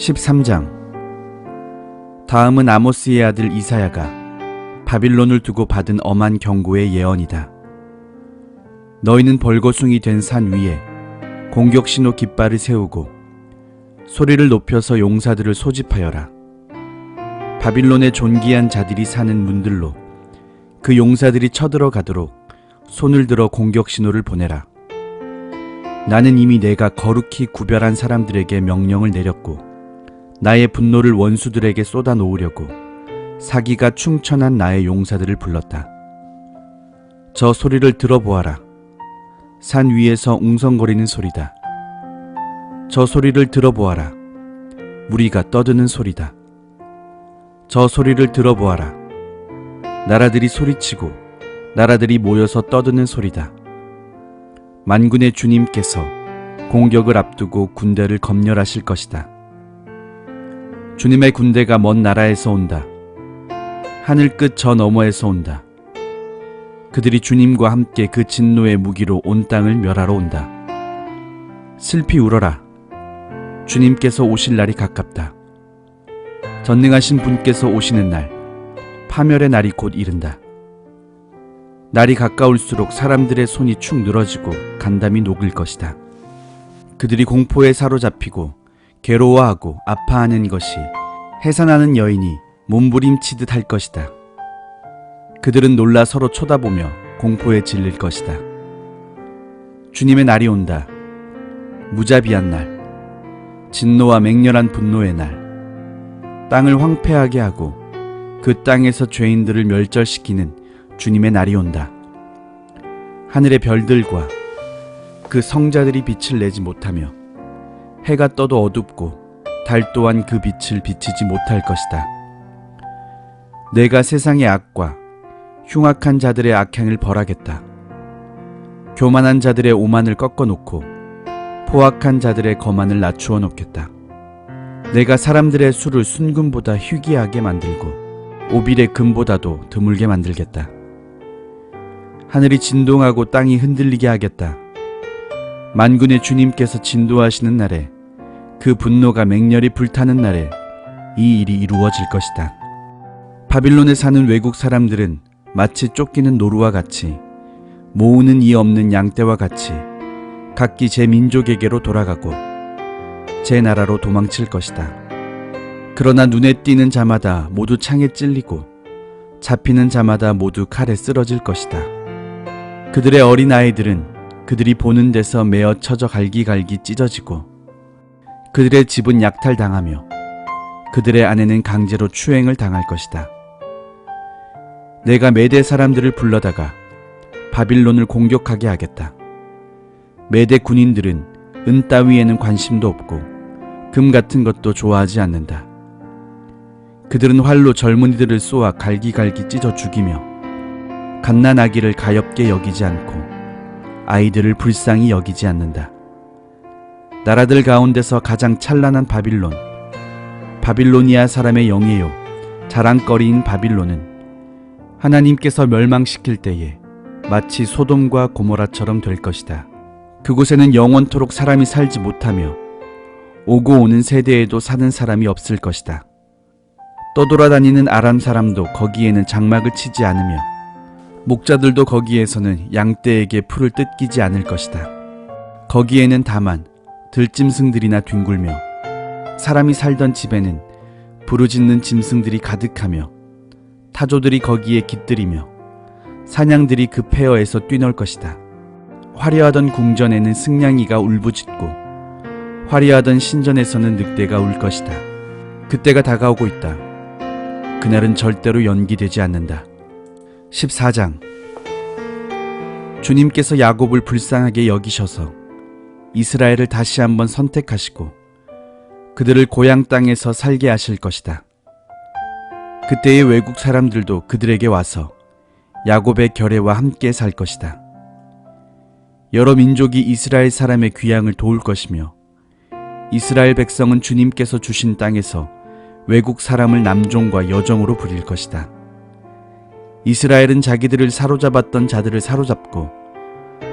13장. 다음은 아모스의 아들 이사야가 바빌론을 두고 받은 엄한 경고의 예언이다. 너희는 벌거숭이 된 산 위에 공격신호 깃발을 세우고 소리를 높여서 용사들을 소집하여라. 바빌론의 존귀한 자들이 사는 문들로 그 용사들이 쳐들어가도록 손을 들어 공격신호를 보내라. 나는 이미 내가 거룩히 구별한 사람들에게 명령을 내렸고 나의 분노를 원수들에게 쏟아놓으려고 사기가 충천한 나의 용사들을 불렀다. 저 소리를 들어보아라. 산 위에서 웅성거리는 소리다. 저 소리를 들어보아라. 무리가 떠드는 소리다. 저 소리를 들어보아라. 나라들이 소리치고 나라들이 모여서 떠드는 소리다. 만군의 주님께서 공격을 앞두고 군대를 검열하실 것이다. 주님의 군대가 먼 나라에서 온다. 하늘 끝 저 너머에서 온다. 그들이 주님과 함께 그 진노의 무기로 온 땅을 멸하러 온다. 슬피 울어라. 주님께서 오실 날이 가깝다. 전능하신 분께서 오시는 날, 파멸의 날이 곧 이른다. 날이 가까울수록 사람들의 손이 축 늘어지고 간담이 녹을 것이다. 그들이 공포에 사로잡히고 괴로워하고 아파하는 것이 해산하는 여인이 몸부림치듯 할 것이다. 그들은 놀라 서로 쳐다보며 공포에 질릴 것이다. 주님의 날이 온다. 무자비한 날, 진노와 맹렬한 분노의 날, 땅을 황폐하게 하고 그 땅에서 죄인들을 멸절시키는 주님의 날이 온다. 하늘의 별들과 그 성자들이 빛을 내지 못하며 해가 떠도 어둡고 달 또한 그 빛을 비치지 못할 것이다. 내가 세상의 악과 흉악한 자들의 악행을 벌하겠다. 교만한 자들의 오만을 꺾어놓고 포악한 자들의 거만을 낮추어 놓겠다. 내가 사람들의 수를 순금보다 희귀하게 만들고 오빌의 금보다도 드물게 만들겠다. 하늘이 진동하고 땅이 흔들리게 하겠다. 만군의 주님께서 진도하시는 날에, 그 분노가 맹렬히 불타는 날에 이 일이 이루어질 것이다. 바빌론에 사는 외국 사람들은 마치 쫓기는 노루와 같이, 모으는 이 없는 양떼와 같이 각기 제 민족에게로 돌아가고 제 나라로 도망칠 것이다. 그러나 눈에 띄는 자마다 모두 창에 찔리고 잡히는 자마다 모두 칼에 쓰러질 것이다. 그들의 어린아이들은 그들이 보는 데서 메어 쳐져 갈기갈기 찢어지고 그들의 집은 약탈당하며 그들의 아내는 강제로 추행을 당할 것이다. 내가 메대 사람들을 불러다가 바빌론을 공격하게 하겠다. 메대 군인들은 은 따위에는 관심도 없고 금 같은 것도 좋아하지 않는다. 그들은 활로 젊은이들을 쏘아 갈기갈기 찢어 죽이며 갓난아기를 가엾게 여기지 않고 아이들을 불쌍히 여기지 않는다. 나라들 가운데서 가장 찬란한 바빌론, 바빌로니아 사람의 영예요, 자랑거리인 바빌론은 하나님께서 멸망시킬 때에 마치 소돔과 고모라처럼 될 것이다. 그곳에는 영원토록 사람이 살지 못하며 오고 오는 세대에도 사는 사람이 없을 것이다. 떠돌아다니는 아람 사람도 거기에는 장막을 치지 않으며 목자들도 거기에서는 양떼에게 풀을 뜯기지 않을 것이다. 거기에는 다만 들짐승들이나 뒹굴며 사람이 살던 집에는 부르짖는 짐승들이 가득하며 타조들이 거기에 깃들이며 사냥들이 그 폐허에서 뛰놀 것이다. 화려하던 궁전에는 승냥이가 울부짖고 화려하던 신전에서는 늑대가 울 것이다. 그때가 다가오고 있다. 그날은 절대로 연기되지 않는다. 14장. 주님께서 야곱을 불쌍하게 여기셔서 이스라엘을 다시 한번 선택하시고 그들을 고향 땅에서 살게 하실 것이다. 그때의 외국 사람들도 그들에게 와서 야곱의 결례와 함께 살 것이다. 여러 민족이 이스라엘 사람의 귀향을 도울 것이며 이스라엘 백성은 주님께서 주신 땅에서 외국 사람을 남종과 여종으로 부릴 것이다. 이스라엘은 자기들을 사로잡았던 자들을 사로잡고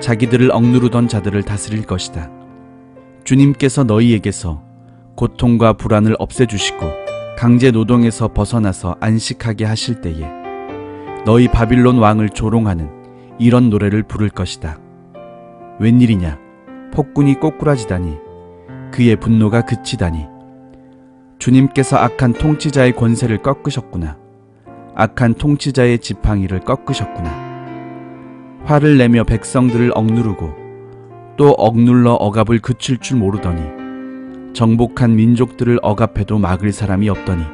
자기들을 억누르던 자들을 다스릴 것이다. 주님께서 너희에게서 고통과 불안을 없애주시고 강제 노동에서 벗어나서 안식하게 하실 때에 너희 바빌론 왕을 조롱하는 이런 노래를 부를 것이다. 웬일이냐? 폭군이 꼬꾸라지다니, 그의 분노가 그치다니. 주님께서 악한 통치자의 권세를 꺾으셨구나. 악한 통치자의 지팡이를 꺾으셨구나. 화를 내며 백성들을 억누르고 또 억눌러 억압을 그칠 줄 모르더니 정복한 민족들을 억압해도 막을 사람이 없더니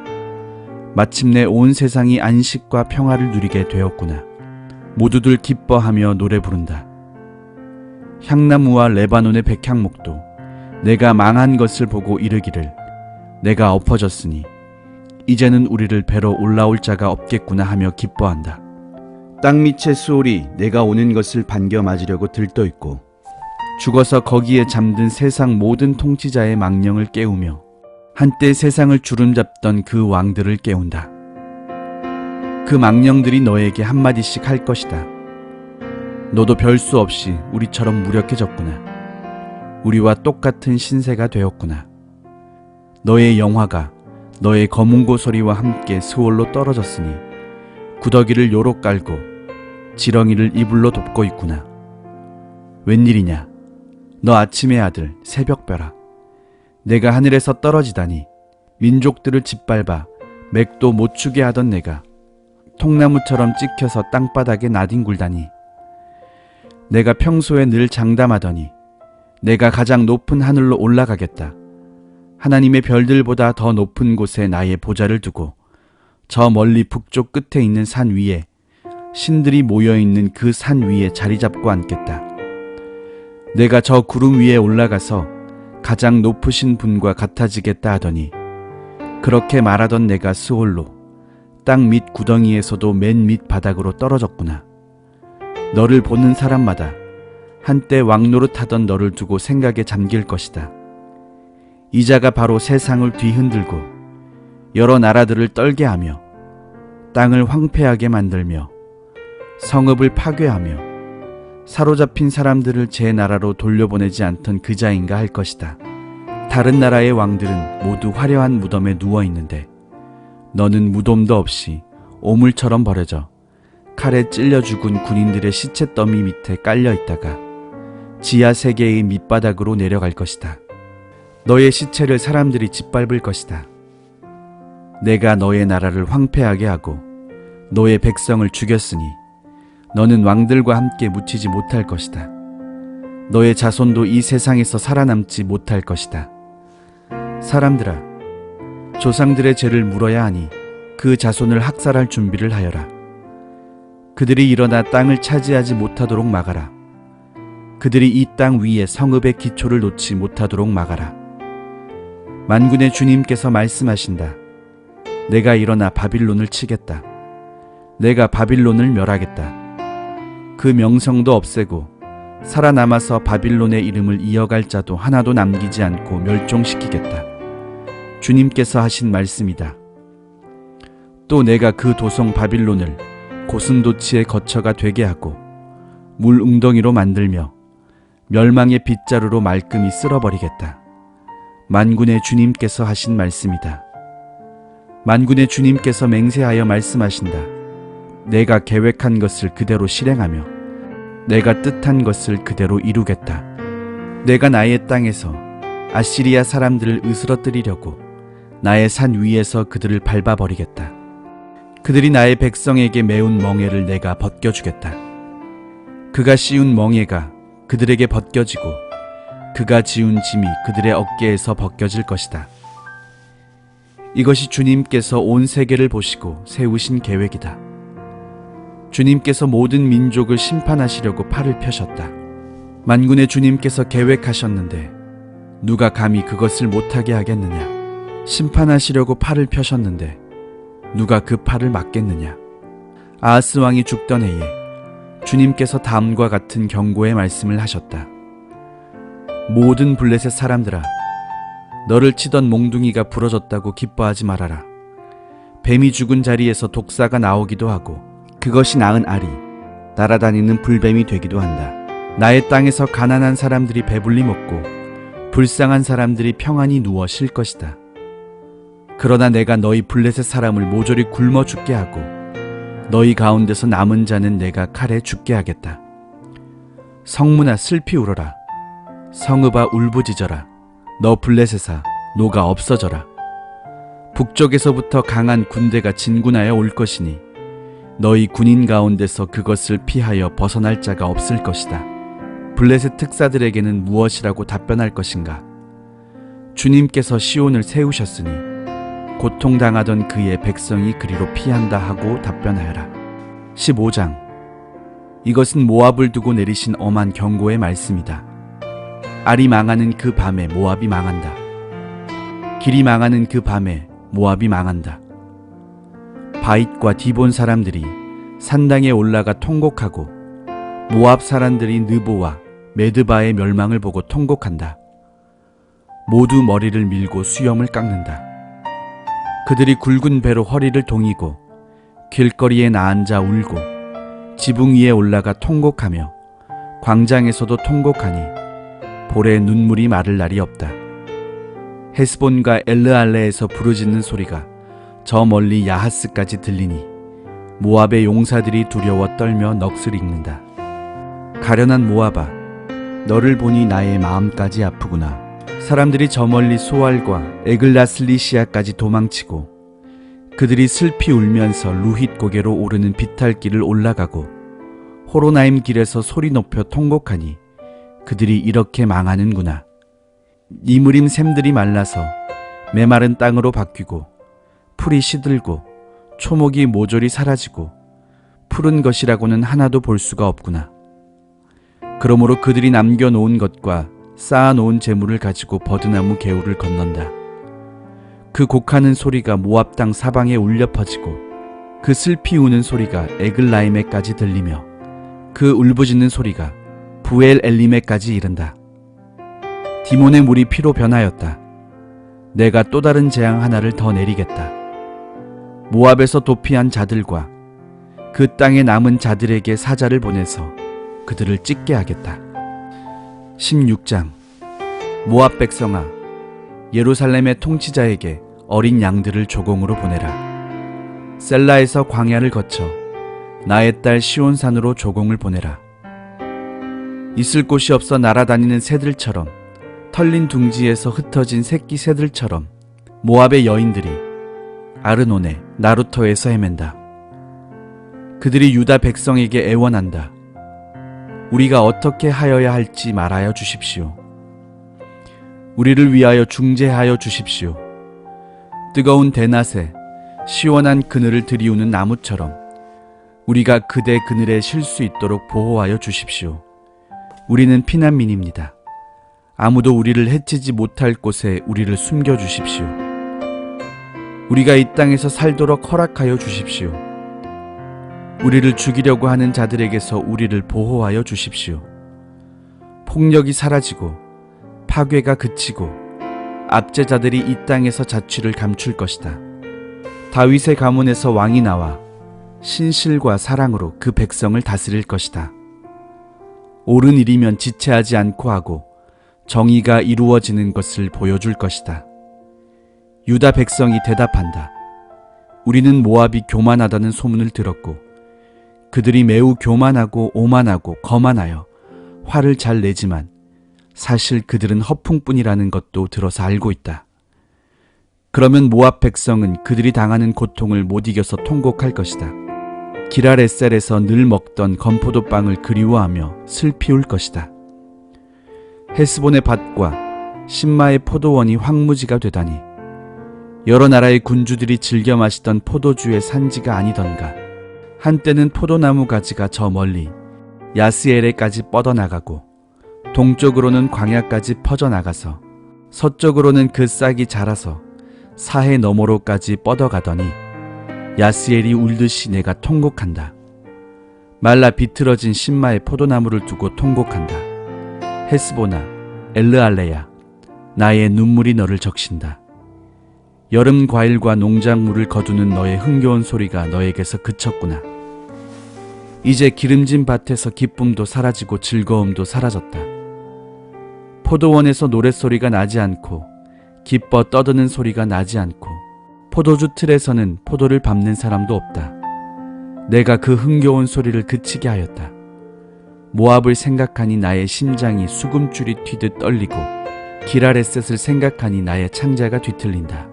마침내 온 세상이 안식과 평화를 누리게 되었구나. 모두들 기뻐하며 노래 부른다. 향나무와 레바논의 백향목도 내가 망한 것을 보고 이르기를 내가 엎어졌으니 이제는 우리를 뵈러 올라올 자가 없겠구나 하며 기뻐한다. 땅 밑의 수월이 내가 오는 것을 반겨 맞으려고 들떠있고 죽어서 거기에 잠든 세상 모든 통치자의 망령을 깨우며 한때 세상을 주름잡던 그 왕들을 깨운다. 그 망령들이 너에게 한마디씩 할 것이다. 너도 별 수 없이 우리처럼 무력해졌구나. 우리와 똑같은 신세가 되었구나. 너의 영화가 너의 검은 고소리와 함께 스올로 떨어졌으니 구더기를 요로 깔고 지렁이를 이불로 덮고 있구나. 웬일이냐? 너 아침의 아들 새벽별아, 내가 하늘에서 떨어지다니 민족들을 짓밟아 맥도 못 추게 하던 내가 통나무처럼 찍혀서 땅바닥에 나뒹굴다니. 내가 평소에 늘 장담하더니 내가 가장 높은 하늘로 올라가겠다. 하나님의 별들보다 더 높은 곳에 나의 보좌를 두고 저 멀리 북쪽 끝에 있는 산 위에 신들이 모여있는 그 산 위에 자리 잡고 앉겠다. 내가 저 구름 위에 올라가서 가장 높으신 분과 같아지겠다 하더니 그렇게 말하던 내가 스올로 땅 밑 구덩이에서도 맨 밑 바닥으로 떨어졌구나. 너를 보는 사람마다 한때 왕노릇하던 너를 두고 생각에 잠길 것이다. 이자가 바로 세상을 뒤흔들고 여러 나라들을 떨게 하며 땅을 황폐하게 만들며 성읍을 파괴하며 사로잡힌 사람들을 제 나라로 돌려보내지 않던 그자인가 할 것이다. 다른 나라의 왕들은 모두 화려한 무덤에 누워있는데 너는 무덤도 없이 오물처럼 버려져 칼에 찔려 죽은 군인들의 시체 더미 밑에 깔려있다가 지하 세계의 밑바닥으로 내려갈 것이다. 너의 시체를 사람들이 짓밟을 것이다. 내가 너의 나라를 황폐하게 하고 너의 백성을 죽였으니 너는 왕들과 함께 묻히지 못할 것이다. 너의 자손도 이 세상에서 살아남지 못할 것이다. 사람들아, 조상들의 죄를 물어야 하니 그 자손을 학살할 준비를 하여라. 그들이 일어나 땅을 차지하지 못하도록 막아라. 그들이 이 땅 위에 성읍의 기초를 놓지 못하도록 막아라. 만군의 주님께서 말씀하신다. 내가 일어나 바빌론을 치겠다. 내가 바빌론을 멸하겠다. 그 명성도 없애고 살아남아서 바빌론의 이름을 이어갈 자도 하나도 남기지 않고 멸종시키겠다. 주님께서 하신 말씀이다. 또 내가 그 도성 바빌론을 고슴도치의 거처가 되게 하고 물 웅덩이로 만들며 멸망의 빗자루로 말끔히 쓸어버리겠다. 만군의 주님께서 하신 말씀이다. 만군의 주님께서 맹세하여 말씀하신다. 내가 계획한 것을 그대로 실행하며 내가 뜻한 것을 그대로 이루겠다. 내가 나의 땅에서 아시리아 사람들을 으스러뜨리려고 나의 산 위에서 그들을 밟아버리겠다. 그들이 나의 백성에게 메운 멍에를 내가 벗겨주겠다. 그가 씌운 멍에가 그들에게 벗겨지고 그가 지운 짐이 그들의 어깨에서 벗겨질 것이다. 이것이 주님께서 온 세계를 보시고 세우신 계획이다. 주님께서 모든 민족을 심판하시려고 팔을 펴셨다. 만군의 주님께서 계획하셨는데 누가 감히 그것을 못하게 하겠느냐. 심판하시려고 팔을 펴셨는데 누가 그 팔을 막겠느냐. 아하스 왕이 죽던 해에 주님께서 다음과 같은 경고의 말씀을 하셨다. 모든 블레셋 사람들아, 너를 치던 몽둥이가 부러졌다고 기뻐하지 말아라. 뱀이 죽은 자리에서 독사가 나오기도 하고 그것이 낳은 알이 날아다니는 불뱀이 되기도 한다. 나의 땅에서 가난한 사람들이 배불리 먹고 불쌍한 사람들이 평안히 누워 쉴 것이다. 그러나 내가 너희 블레셋 사람을 모조리 굶어 죽게 하고 너희 가운데서 남은 자는 내가 칼에 죽게 하겠다. 성문아 슬피 울어라. 성읍아 울부짖어라. 너 블레셋아 노가 없어져라. 북쪽에서부터 강한 군대가 진군하여 올 것이니 너희 군인 가운데서 그것을 피하여 벗어날 자가 없을 것이다. 블레셋 특사들에게는 무엇이라고 답변할 것인가? 주님께서 시온을 세우셨으니 고통당하던 그의 백성이 그리로 피한다 하고 답변하여라. 15장. 이것은 모압을 두고 내리신 엄한 경고의 말씀이다. 알이 망하는 그 밤에 모압이 망한다. 길이 망하는 그 밤에 모압이 망한다. 바잇과 디본 사람들이 산당에 올라가 통곡하고 모압 사람들이 느보와 메드바의 멸망을 보고 통곡한다. 모두 머리를 밀고 수염을 깎는다. 그들이 굵은 배로 허리를 동이고 길거리에 나앉아 울고 지붕 위에 올라가 통곡하며 광장에서도 통곡하니 볼에 눈물이 마를 날이 없다. 헤스본과 엘르알레에서 부르짖는 소리가 저 멀리 야하스까지 들리니 모압의 용사들이 두려워 떨며 넋을 잃는다. 가련한 모압아, 너를 보니 나의 마음까지 아프구나. 사람들이 저 멀리 소알과 에글라슬리시아까지 도망치고 그들이 슬피 울면서 루힛 고개로 오르는 비탈길을 올라가고 호로나임 길에서 소리 높여 통곡하니 그들이 이렇게 망하는구나. 이무림 샘들이 말라서 메마른 땅으로 바뀌고 풀이 시들고 초목이 모조리 사라지고 푸른 것이라고는 하나도 볼 수가 없구나. 그러므로 그들이 남겨놓은 것과 쌓아놓은 재물을 가지고 버드나무 개울을 건넌다. 그 곡하는 소리가 모압 땅 사방에 울려 퍼지고 그 슬피 우는 소리가 에글라임에까지 들리며 그 울부짖는 소리가 부엘 엘림에까지 이른다. 디몬의 물이 피로 변하였다. 내가 또 다른 재앙 하나를 더 내리겠다. 모압에서 도피한 자들과 그 땅에 남은 자들에게 사자를 보내서 그들을 찢게 하겠다. 16장. 모압 백성아, 예루살렘의 통치자에게 어린 양들을 조공으로 보내라. 셀라에서 광야를 거쳐 나의 딸 시온산으로 조공을 보내라. 있을 곳이 없어 날아다니는 새들처럼 털린 둥지에서 흩어진 새끼 새들처럼 모압의 여인들이 아르논의 나루터에서 헤맨다. 그들이 유다 백성에게 애원한다. 우리가 어떻게 하여야 할지 말하여 주십시오. 우리를 위하여 중재하여 주십시오. 뜨거운 대낮에 시원한 그늘을 들이우는 나무처럼 우리가 그대 그늘에 쉴 수 있도록 보호하여 주십시오. 우리는 피난민입니다. 아무도 우리를 해치지 못할 곳에 우리를 숨겨 주십시오. 우리가 이 땅에서 살도록 허락하여 주십시오. 우리를 죽이려고 하는 자들에게서 우리를 보호하여 주십시오. 폭력이 사라지고 파괴가 그치고 압제자들이 이 땅에서 자취를 감출 것이다. 다윗의 가문에서 왕이 나와 신실과 사랑으로 그 백성을 다스릴 것이다. 옳은 일이면 지체하지 않고 하고 정의가 이루어지는 것을 보여줄 것이다. 유다 백성이 대답한다. 우리는 모압이 교만하다는 소문을 들었고 그들이 매우 교만하고 오만하고 거만하여 화를 잘 내지만 사실 그들은 허풍뿐이라는 것도 들어서 알고 있다. 그러면 모압 백성은 그들이 당하는 고통을 못 이겨서 통곡할 것이다. 기랄에셀에서 늘 먹던 건포도빵을 그리워하며 슬피 울 것이다. 헤스본의 밭과 신마의 포도원이 황무지가 되다니 여러 나라의 군주들이 즐겨 마시던 포도주의 산지가 아니던가. 한때는 포도나무 가지가 저 멀리 야스엘에까지 뻗어나가고 동쪽으로는 광야까지 퍼져나가서 서쪽으로는 그 싹이 자라서 사해 너머로까지 뻗어가더니 야스엘이 울듯이 내가 통곡한다. 말라 비틀어진 신마의 포도나무를 두고 통곡한다. 헤스보나, 엘르알레야, 나의 눈물이 너를 적신다. 여름 과일과 농작물을 거두는 너의 흥겨운 소리가 너에게서 그쳤구나. 이제 기름진 밭에서 기쁨도 사라지고 즐거움도 사라졌다. 포도원에서 노랫소리가 나지 않고 기뻐 떠드는 소리가 나지 않고 포도주 틀에서는 포도를 밟는 사람도 없다. 내가 그 흥겨운 소리를 그치게 하였다. 모압을 생각하니 나의 심장이 수금줄이 튀듯 떨리고 기라레셋을 생각하니 나의 창자가 뒤틀린다.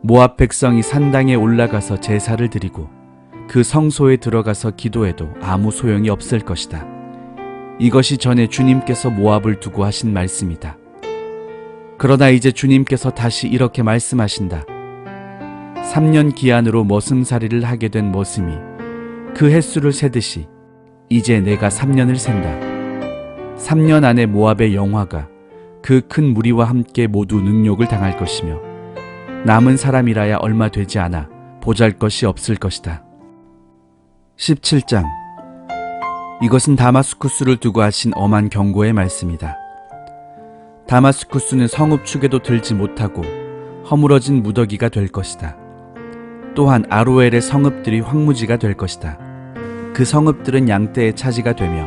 모압 백성이 산당에 올라가서 제사를 드리고 그 성소에 들어가서 기도해도 아무 소용이 없을 것이다. 이것이 전에 주님께서 모압을 두고 하신 말씀이다. 그러나 이제 주님께서 다시 이렇게 말씀하신다. 3년 기한으로 머슴살이를 하게 된 머슴이 그 횟수를 세듯이 이제 내가 3년을 센다. 3년 안에 모압의 영화가 그 큰 무리와 함께 모두 능욕을 당할 것이며 남은 사람이라야 얼마 되지 않아 보잘것이 없을 것이다. 17장. 이것은 다마스쿠스를 두고 하신 엄한 경고의 말씀이다. 다마스쿠스는 성읍축에도 들지 못하고 허물어진 무더기가 될 것이다. 또한 아로엘의 성읍들이 황무지가 될 것이다. 그 성읍들은 양떼의 차지가 되며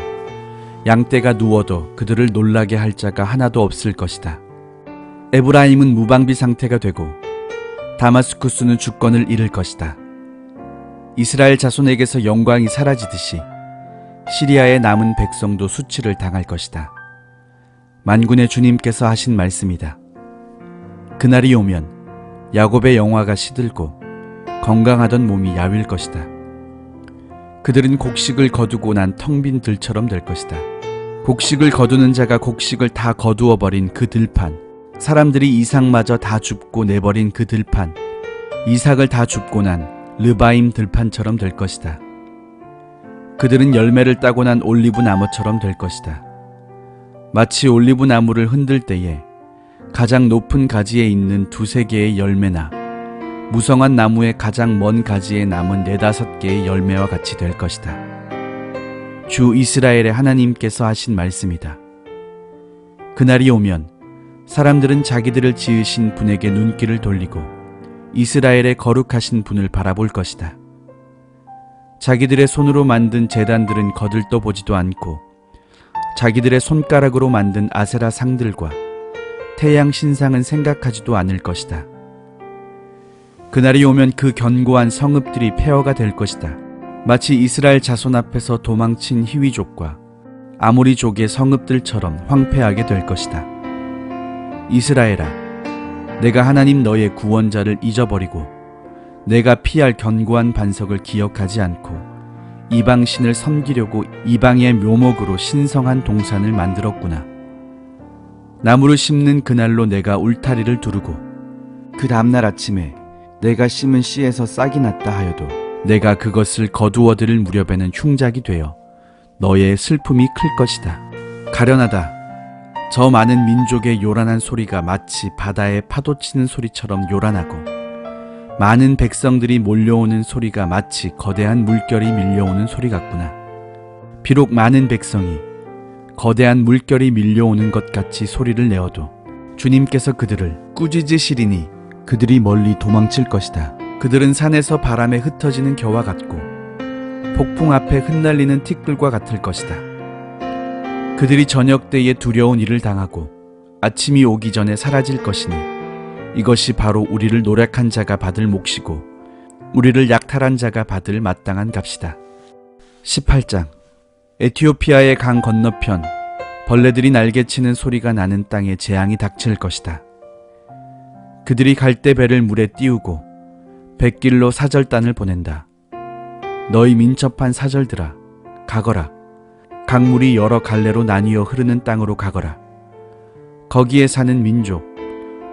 양떼가 누워도 그들을 놀라게 할 자가 하나도 없을 것이다. 에브라임은 무방비 상태가 되고 다마스쿠스는 주권을 잃을 것이다. 이스라엘 자손에게서 영광이 사라지듯이 시리아의 남은 백성도 수치를 당할 것이다. 만군의 주님께서 하신 말씀이다. 그날이 오면 야곱의 영화가 시들고 건강하던 몸이 야윌 것이다. 그들은 곡식을 거두고 난 텅 빈 들처럼 될 것이다. 곡식을 거두는 자가 곡식을 다 거두어 버린 그 들판, 사람들이 이삭마저 다 줍고 내버린 그 들판, 이삭을 다 줍고 난 르바임 들판처럼 될 것이다. 그들은 열매를 따고 난 올리브 나무처럼 될 것이다. 마치 올리브 나무를 흔들 때에 가장 높은 가지에 있는 두세 개의 열매나 무성한 나무의 가장 먼 가지에 남은 4-5개의 열매와 같이 될 것이다. 주 이스라엘의 하나님께서 하신 말씀이다. 그날이 오면 사람들은 자기들을 지으신 분에게 눈길을 돌리고 이스라엘의 거룩하신 분을 바라볼 것이다. 자기들의 손으로 만든 제단들은 거들떠 보지도 않고 자기들의 손가락으로 만든 아세라 상들과 태양 신상은 생각하지도 않을 것이다. 그날이 오면 그 견고한 성읍들이 폐허가 될 것이다. 마치 이스라엘 자손 앞에서 도망친 히위족과 아모리족의 성읍들처럼 황폐하게 될 것이다. 이스라엘아, 내가 하나님 너의 구원자를 잊어버리고 내가 피할 견고한 반석을 기억하지 않고 이방신을 섬기려고 이방의 묘목으로 신성한 동산을 만들었구나. 나무를 심는 그날로 내가 울타리를 두르고 그 다음날 아침에 내가 심은 씨에서 싹이 났다 하여도 내가 그것을 거두어들을 무렵에는 흉작이 되어 너의 슬픔이 클 것이다. 가련하다. 저 많은 민족의 요란한 소리가 마치 바다에 파도치는 소리처럼 요란하고 많은 백성들이 몰려오는 소리가 마치 거대한 물결이 밀려오는 소리 같구나. 비록 많은 백성이 거대한 물결이 밀려오는 것 같이 소리를 내어도 주님께서 그들을 꾸짖으시리니 그들이 멀리 도망칠 것이다. 그들은 산에서 바람에 흩어지는 겨와 같고 폭풍 앞에 흩날리는 티끌과 같을 것이다. 그들이 저녁 때에 두려운 일을 당하고 아침이 오기 전에 사라질 것이니 이것이 바로 우리를 노력한 자가 받을 몫이고 우리를 약탈한 자가 받을 마땅한 값이다. 18장. 에티오피아의 강 건너편 벌레들이 날개치는 소리가 나는 땅에 재앙이 닥칠 것이다. 그들이 갈대배를 물에 띄우고 뱃길로 사절단을 보낸다. 너희 민첩한 사절들아, 가거라. 강물이 여러 갈래로 나뉘어 흐르는 땅으로 가거라. 거기에 사는 민족,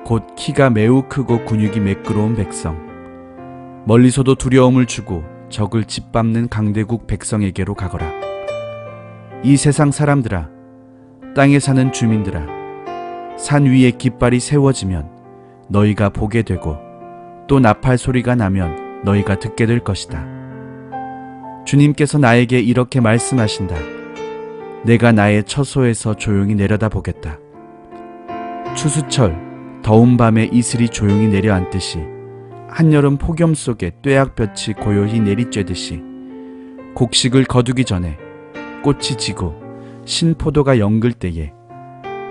곧 키가 매우 크고 근육이 매끄러운 백성, 멀리서도 두려움을 주고 적을 짓밟는 강대국 백성에게로 가거라. 이 세상 사람들아, 땅에 사는 주민들아, 산 위에 깃발이 세워지면 너희가 보게 되고 또 나팔 소리가 나면 너희가 듣게 될 것이다. 주님께서 나에게 이렇게 말씀하신다. 내가 나의 처소에서 조용히 내려다보겠다. 추수철 더운 밤에 이슬이 조용히 내려앉듯이 한여름 폭염 속에 뙤약볕이 고요히 내리쬐듯이 곡식을 거두기 전에 꽃이 지고 신포도가 연글 때에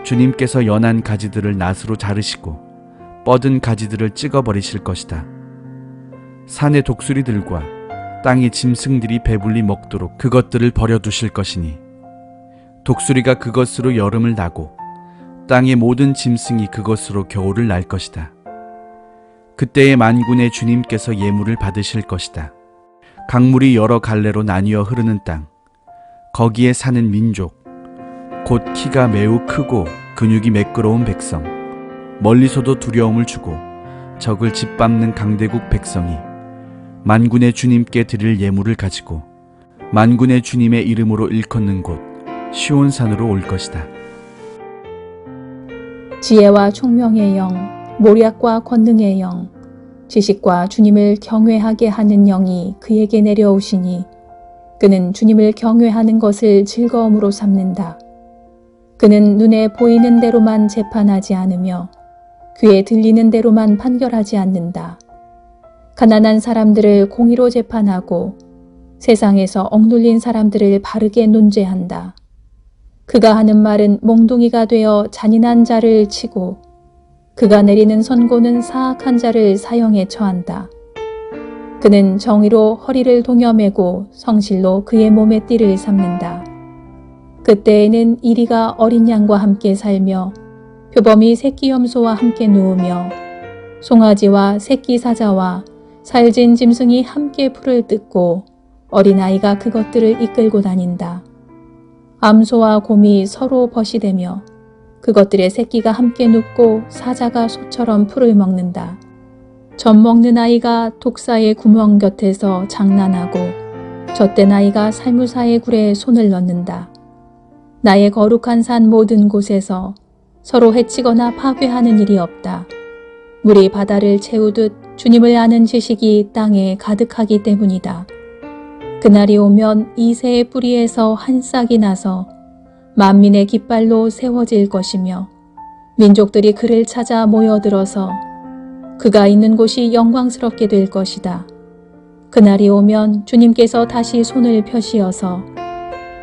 주님께서 연한 가지들을 낫으로 자르시고 뻗은 가지들을 찍어버리실 것이다. 산의 독수리들과 땅의 짐승들이 배불리 먹도록 그것들을 버려두실 것이니 독수리가 그것으로 여름을 나고 땅의 모든 짐승이 그것으로 겨울을 날 것이다. 그때에 만군의 주님께서 예물을 받으실 것이다. 강물이 여러 갈래로 나뉘어 흐르는 땅, 거기에 사는 민족, 곧 키가 매우 크고 근육이 매끄러운 백성, 멀리서도 두려움을 주고 적을 짓밟는 강대국 백성이 만군의 주님께 드릴 예물을 가지고 만군의 주님의 이름으로 일컫는 곳 시온산으로 올 것이다. 지혜와 총명의 영, 모략과 권능의 영, 지식과 주님을 경외하게 하는 영이 그에게 내려오시니 그는 주님을 경외하는 것을 즐거움으로 삼는다. 그는 눈에 보이는 대로만 재판하지 않으며 귀에 들리는 대로만 판결하지 않는다. 가난한 사람들을 공의로 재판하고 세상에서 억눌린 사람들을 바르게 논죄한다. 그가 하는 말은 몽둥이가 되어 잔인한 자를 치고 그가 내리는 선고는 사악한 자를 사형에 처한다. 그는 정의로 허리를 동여매고 성실로 그의 몸에 띠를 삼는다. 그때에는 이리가 어린 양과 함께 살며 표범이 새끼 염소와 함께 누우며 송아지와 새끼 사자와 살진 짐승이 함께 풀을 뜯고 어린아이가 그것들을 이끌고 다닌다. 암소와 곰이 서로 벗이되며 그것들의 새끼가 함께 눕고 사자가 소처럼 풀을 먹는다. 젖 먹는 아이가 독사의 구멍 곁에서 장난하고 젖된 아이가 살무사의 굴에 손을 넣는다. 나의 거룩한 산 모든 곳에서 서로 해치거나 파괴하는 일이 없다. 물이 바다를 채우듯 주님을 아는 지식이 땅에 가득하기 때문이다. 그날이 오면 이 새의 뿌리에서 한 싹이 나서 만민의 깃발로 세워질 것이며 민족들이 그를 찾아 모여들어서 그가 있는 곳이 영광스럽게 될 것이다. 그날이 오면 주님께서 다시 손을 펴시어서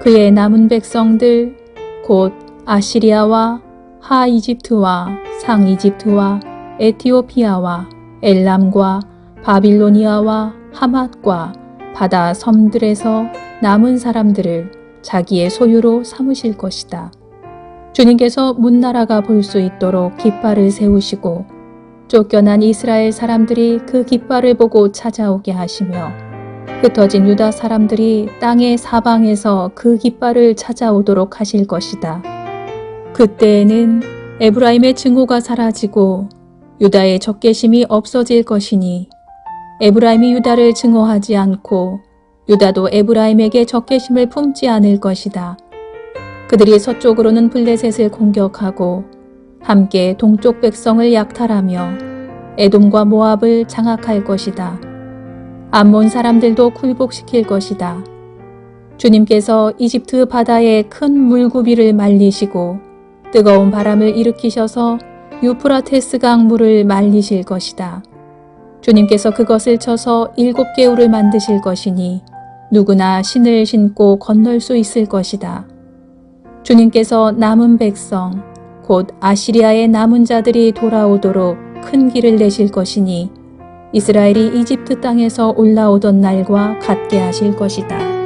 그의 남은 백성들 곧 아시리아와 하 이집트와 상 이집트와 에티오피아와 엘람과 바빌로니아와 하맛과 바다 섬들에서 남은 사람들을 자기의 소유로 삼으실 것이다. 주님께서 문나라가 볼 수 있도록 깃발을 세우시고 쫓겨난 이스라엘 사람들이 그 깃발을 보고 찾아오게 하시며 흩어진 유다 사람들이 땅의 사방에서 그 깃발을 찾아오도록 하실 것이다. 그때에는 에브라임의 증오가 사라지고 유다의 적개심이 없어질 것이니 에브라임이 유다를 증오하지 않고 유다도 에브라임에게 적개심을 품지 않을 것이다. 그들이 서쪽으로는 블레셋을 공격하고 함께 동쪽 백성을 약탈하며 에돔과 모압을 장악할 것이다. 암몬 사람들도 굴복시킬 것이다. 주님께서 이집트 바다에 큰 물구비를 말리시고 뜨거운 바람을 일으키셔서 유프라테스강 물을 말리실 것이다. 주님께서 그것을 쳐서 7개울을 만드실 것이니 누구나 신을 신고 건널 수 있을 것이다. 주님께서 남은 백성, 곧 아시리아의 남은 자들이 돌아오도록 큰 길을 내실 것이니 이스라엘이 이집트 땅에서 올라오던 날과 같게 하실 것이다.